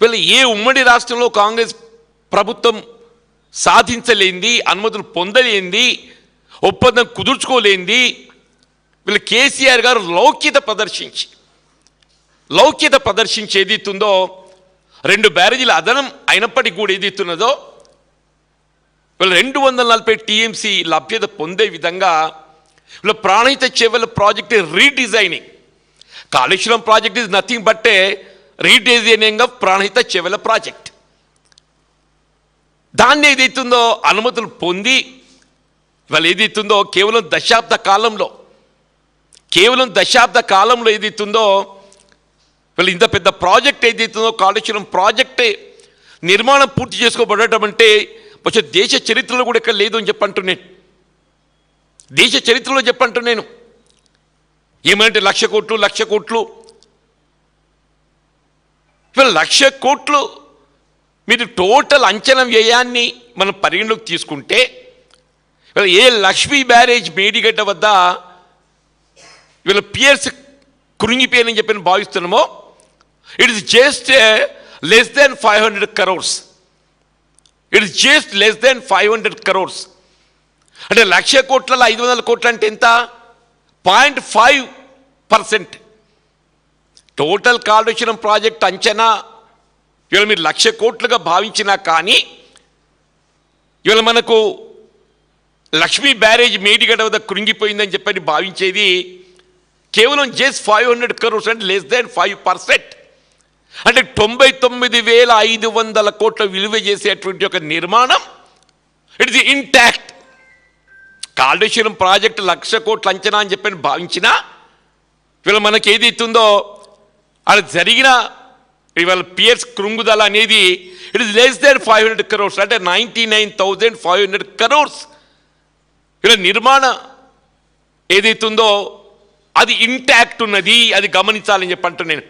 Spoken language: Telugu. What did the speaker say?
వీళ్ళు ఏ ఉమ్మడి రాష్ట్రంలో కాంగ్రెస్ ప్రభుత్వం సాధించలేంది, అనుమతులు పొందలేంది, ఒప్పందం కుదుర్చుకోలేంది, వీళ్ళు కేసీఆర్ గారు లౌక్యత ప్రదర్శించి ఏదైతుందో 2 బ్యారేజీల అదనం అయినప్పటికీ కూడా ఏదైతున్నదో వీళ్ళు 240 టీఎంసీ లభ్యత పొందే విధంగా వీళ్ళ Pranahita Chevella project redesigning. Kaleshwaram project is nothing but A redesigning of Pranahita Chevella project. దాన్ని ఏదైతుందో అనుమతులు పొంది వాళ్ళు ఏదైతుందో కేవలం దశాబ్ద కాలంలో ఏదైతుందో వీళ్ళు ఇంత పెద్ద ప్రాజెక్ట్ ఏదైతుందో కాళేశ్వరం ప్రాజెక్టే నిర్మాణం పూర్తి చేసుకోబడటం అంటే వచ్చే దేశ చరిత్రలో కూడా ఎక్కడ లేదు అని చెప్పంటున్నాను. దేశ చరిత్రలో చెప్పంటున్నాను. ఏమంటే 1,00,000 కోట్లు వీళ్ళు 1,00,000 కోట్లు మీరు టోటల్ అంచనా వ్యయాన్ని మనం పరిగణలోకి తీసుకుంటే ఏ లక్ష్మీ బ్యారేజ్ మేడిగడ్డ వద్ద వీళ్ళ పియర్స్ కృంగిపోయానని చెప్పి భావిస్తున్నామో it is just less than 500 crores. It is just less than 500 crores. అంటే 1,00,000 కోట్లలో 500 కోట్లు అంటే ఎంత? 0.5%. టోటల్ కాళేశ్వరం ప్రాజెక్ట్ అంచనా ఇవాళ మీరు 1,00,000 కోట్లుగా భావించినా కానీ ఇవాళ మనకు లక్ష్మీ బ్యారేజ్ మేడిగడ్డ వద్ద కృంగిపోయిందని చెప్పని భావించేది కేవలం జస్ట్ 500 crores అంటే లెస్ దెన్ 5%. అంటే 99,500 కోట్ల విలువ చేసేటువంటి ఒక నిర్మాణం it is intact. Kaleshwaram project 1,00,000 కోట్ల అంచనా అని చెప్పని భావించినా ఇవాళ మనకి ఏదైతుందో అది జరిగిన ఇవాళ పియర్స్ కృంగుదల అనేది it is less than 500 crores అంటే 99,500 crores. ఇలా నిర్మాణ ఏదైతుందో అది ఇంటాక్ట్ ఉన్నది, అది గమనించాలని చెప్పంటున్నాను.